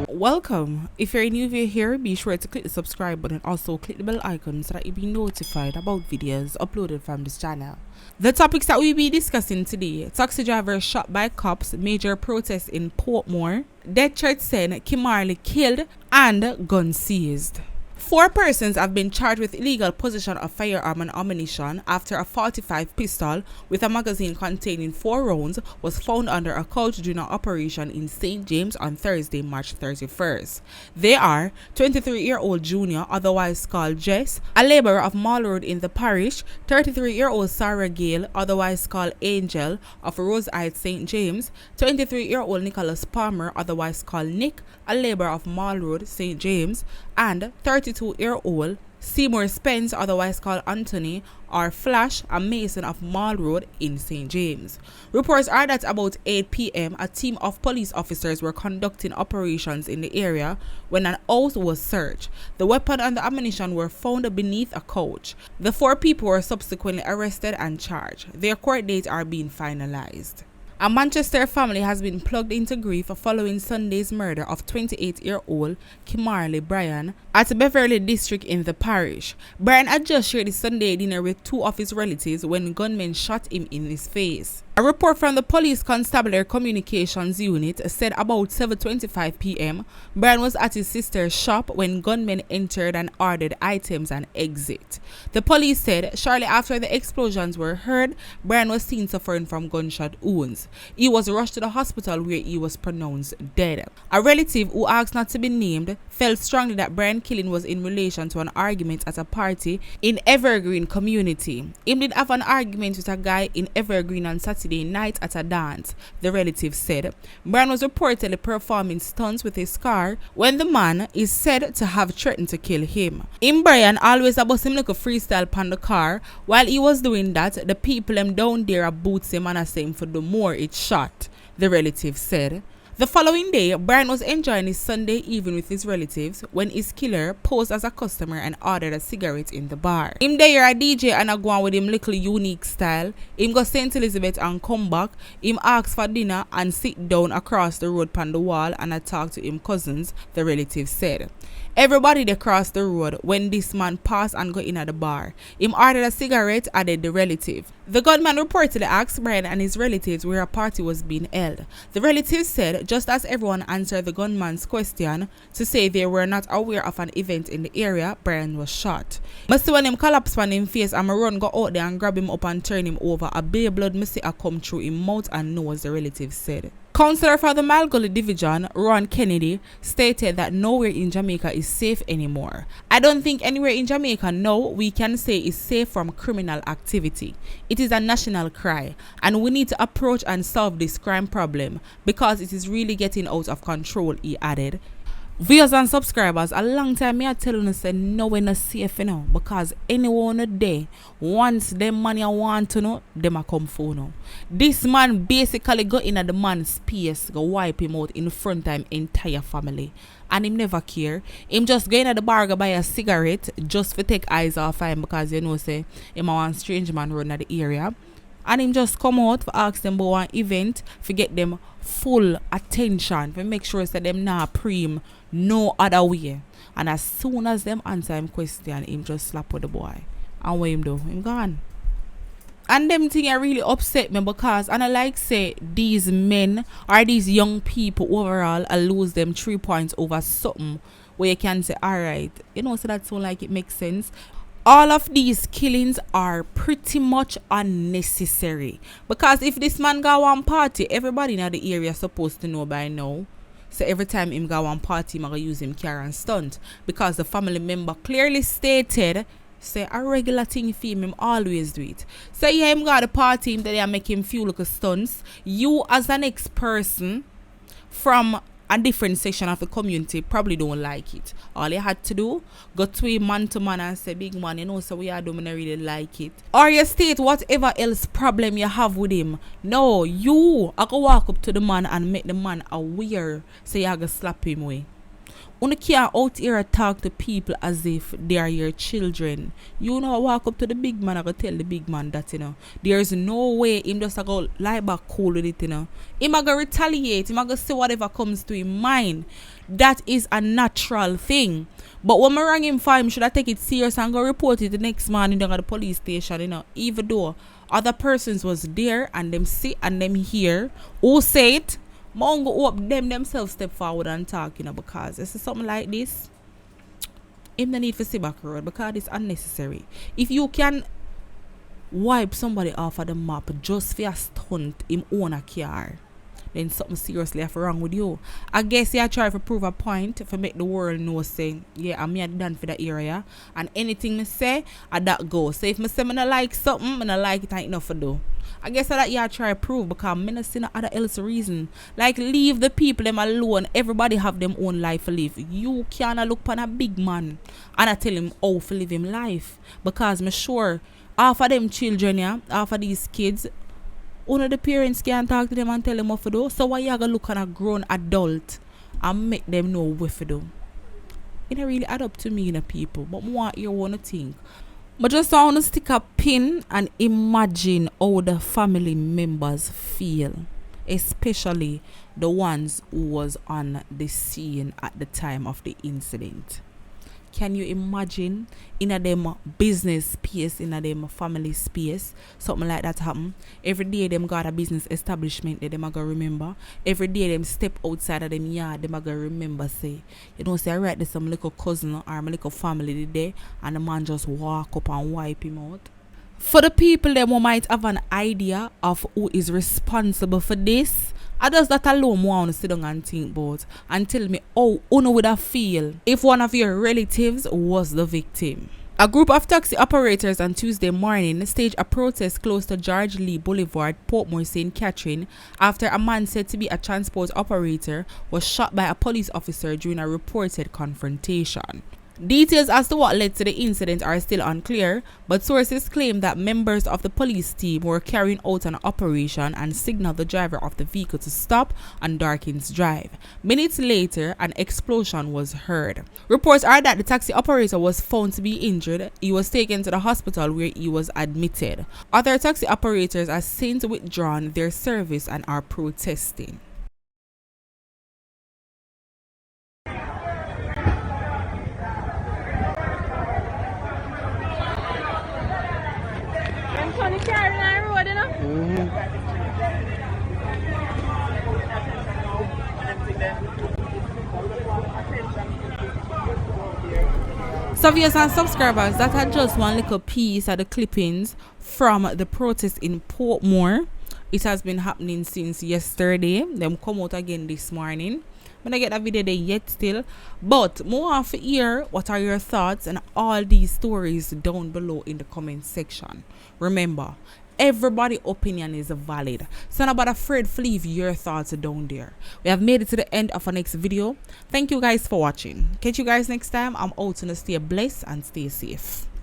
Welcome. If you're new here, be sure to click the subscribe button, also click the bell icon so that you'll be notified about videos uploaded from this channel. The topics that we'll be discussing today: taxi driver shot by cops, major protests in Portmore, death threat sent, Kimarley killed, and gun seized. 4 persons have been charged with illegal possession of firearm and ammunition after a 45 pistol with a magazine containing 4 rounds was found under a couch during an operation in St. James on Thursday, March 31st. They are 23-year-old Junior, otherwise called Jess, a laborer of Mall Road in the parish, 33-year-old Sarah Gale, otherwise called Angel, of Eized, St. James, 23-year-old Nicholas Palmer, otherwise called Nick, a laborer of Mall Road, St. James, and 32-year-old Seymour Spence, otherwise called Anthony, or Flash, a mason of Mall Road in St. James. Reports are that about 8 p.m. a team of police officers were conducting operations in the area when an house was searched. The weapon and the ammunition were found beneath a couch. The 4 people were subsequently arrested and charged. Their court dates are being finalized. A Manchester family has been plugged into grief following Sunday's murder of 28-year-old Kimarley Brian at Beverly District in the parish. Brian had just shared his Sunday dinner with 2 of his relatives when gunmen shot him in his face. A report from the police constabulary communications unit said about 7:25 p.m. Brian was at his sister's shop when gunmen entered and ordered items and exit. The police said shortly after the explosions were heard, Brian was seen suffering from gunshot wounds. He was rushed to the hospital where he was pronounced dead. A relative who asked not to be named felt strongly that Brian's killing was in relation to an argument at a party in Evergreen community. He did have an argument with a guy in Evergreen on Saturday night at a dance, the relative said. Brian was reportedly performing stunts with his car when the man is said to have threatened to kill him. Brian always about him like a freestyle upon the car. While he was doing that, the people down there boots him and are saying for the more it's shot, the relative said. The following day, Brian was enjoying his Sunday evening with his relatives when his killer posed as a customer and ordered a cigarette in the bar. Him there a DJ and a go on with him little unique style. Him go St. Elizabeth and come back. Him ask for dinner and sit down across the road pan the wall and I talk to him cousins, the relative said. Everybody they crossed the road when this man passed and got in at the bar. Him ordered a cigarette, added the relative. The gunman reportedly asked Brian and his relatives where a party was being held. The relatives said just as everyone answered the gunman's question to say they were not aware of an event in the area, Brian was shot. But when him collapsed on him face and my run go out there and grab him up and turn him over, a bay blood must a come through him mouth and nose, the relative said. Councillor for the Malgully Division, Ron Kennedy, stated that nowhere in Jamaica is safe anymore. I don't think anywhere in Jamaica now we can say is safe from criminal activity. It is a national cry, and we need to approach and solve this crime problem because it is really getting out of control, he added. Viewers and subscribers, a long time me I tell you say no we're not safe because anyone a day once them money want to know them a come for now. This man basically got in at the man's space, go wipe him out in front of him entire family. And him never care. Him just go in at the bar go buy a cigarette just for take eyes off him because you know say him a one strange man run at the area. And him just come out for ask them about one event for get them full attention for make sure that them not preem no other way. And as soon as them answer him question, him just slap with the boy. And what him do? Him gone. And them thing really upset me because and I like say these men or these young people overall I lose them 3 points over something where you can say alright, you know, so that sound like it makes sense. All of these killings are pretty much unnecessary because if this man go on party, everybody in the area supposed to know by now. So every time him go on party, I'm gonna use him car and stunt because the family member clearly stated say a regular thing for him always do it. So yeah, him got the party him that they make him feel like a stunts. You as an ex-person from a different section of the community probably don't like it. All you had to do, go to a man to man and say, big man, you know, so we are doing really like it. Or you state whatever else problem you have with him. No, you are going to walk up to the man and make the man aware so you are going to slap him away. Una can't out here and talk to people as if they are your children. You know, walk up to the big man and go tell the big man that, you know, there's no way him just a go lie back cool with it, you know. Him a go retaliate, him a go say whatever comes to him mind. That is a natural thing. But when I rang him for him, should I take it serious and go report it the next morning down at the police station, you know, even though other persons was there and them see and them hear who say it. Mongo up themselves step forward and talk, you know, because this is something like this. Him the need for see back road because it's unnecessary. If you can wipe somebody off of the map just for a stunt him own a car, then something seriously have wrong with you. I guess you try to prove a point to make the world know saying, yeah, I'm here done for that area. And anything me say, I that go. So if me say me not like something, me not like it ain't enough to do. I guess that you try to prove because me not see no other else reason. Like leave the people them alone. Everybody have them own life to live. You cannot look upon a big man and I tell him how to live him life. Because me sure half of them children, yeah, half of these kids, one of the parents can talk to them and tell them what to do. So why you gonna look at a grown adult and make them know what to do? It don't really add up to me, you know, people. But I want you want to think. But just want to stick a pin and imagine how the family members feel, especially the ones who was on the scene at the time of the incident. Can you imagine in a them business space, in a them family space, something like that happen? Every day them got a business establishment that them are gonna remember. Every day them step outside of them yard, them are gonna remember say, you know, say right there's some little cousin or my little family there and the man just walk up and wipe him out. For the people them who might have an idea of who is responsible for this, I just that alone want to sit down and think about and tell me how you would have feel if one of your relatives was the victim. A group of taxi operators on Tuesday morning staged a protest close to George Lee Boulevard, Portmore, St. Catherine, after a man said to be a transport operator was shot by a police officer during a reported confrontation. Details as to what led to the incident are still unclear, but sources claim that members of the police team were carrying out an operation and signaled the driver of the vehicle to stop on Darkins Drive. Minutes later, an explosion was heard. Reports are that the taxi operator was found to be injured. He was taken to the hospital where he was admitted. Other taxi operators have since withdrawn their service and are protesting. So viewers and subscribers, that had just one little piece of the clippings from the protest in Portmore. It has been happening since yesterday. Them come out again this morning. I'm gonna get that video there yet still. But more of here, what are your thoughts and all these stories down below in the comment section. Remember, everybody's opinion is valid, so not afraid to leave your thoughts down there. We have made it to the end of our next video. Thank you guys for watching. Catch you guys next time. I'm out, to stay blessed and stay safe.